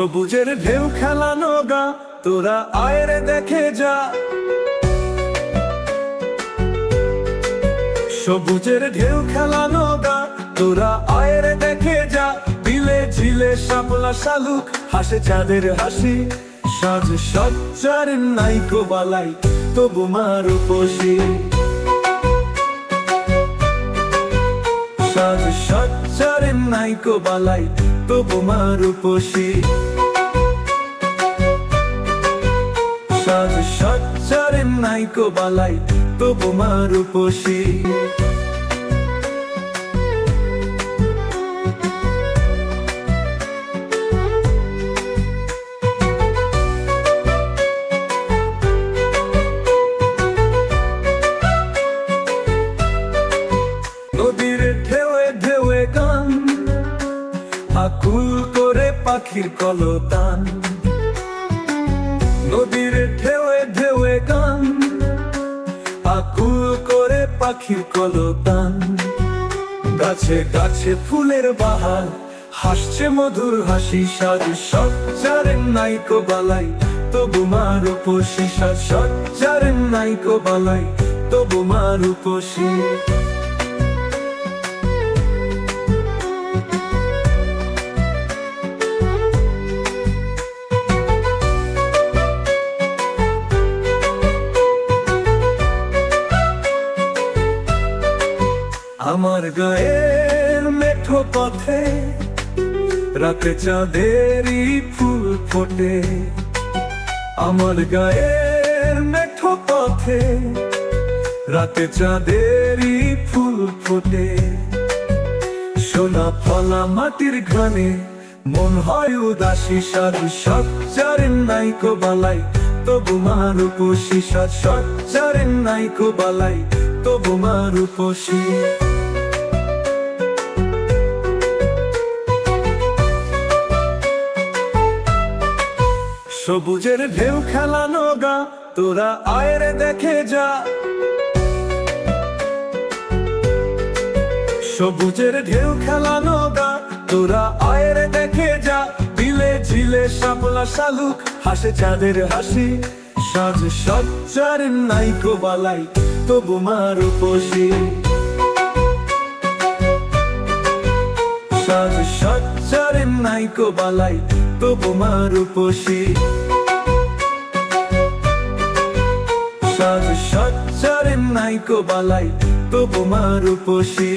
সবুজের ঢেউ খেলানো গা, তোরা আয়রে দেখে যা। সবুজের ঢেউ খেলানো গা, তোরা আয়রে দেখে যা। বিলে ঝিলে শাপলা শালুক, হাসে চাঁদের হাসি। সাজ সজ্জার নাইকো বালাই, তবু মা রূপসী। সাজ সজ্জার নাইকো বালাই, তবু মা রূপসী। সাজ সজ্জার নাইকো বালাই, তবু মা রূপসী। নদীর ঢেউয়ে ঢেউয়ে গান, আকুল করে পাখির কলতান। নদীর ঢেউয়ে ঢেউয়ে গান, আকুল করে পাখির কলতান। গাছে গাছে ফুলের বাহার, হাসছে মধুর হাসি। সাজ সজ্জার নাইকো বালাই, তবু মা রূপসী। সাজ সজ্জার নাইকো বালাই, তবু মা রূপসী। আমার গায়ের মেঠো পথে রাতে চাঁদেরই ফুল ফোটে। আমার গায়ের মেঠো পথে রাতে চাঁদেরই ফুল ফোটে। সোনা ফলা মাটির ঘ্রাণে মন হয় উদাসী। সাজ সজ্জার নাইকো বালাই, তবু মা রূপসী। সাজ সজ্জার নাইকো বালাই, তবু মা রূপসী। সবুজের ঢেউ খেলানো গা, তোরা আয়রে দেখে যা। সবুজের ঢেউ খেলানো গা, তোরা আয়রে দেখে যা। বিলে ঝিলে শাপলা শালুক, হাসে চাঁদের হাসি। সাজ সজ্জার নাইকো বালাই, তবু মা রূপসী। সাজ সজ্জার নাইকো বালাই, তবু মা রূপসী। সাজ সজ্জার নাইকো বালাই, তবু মা রূপসী।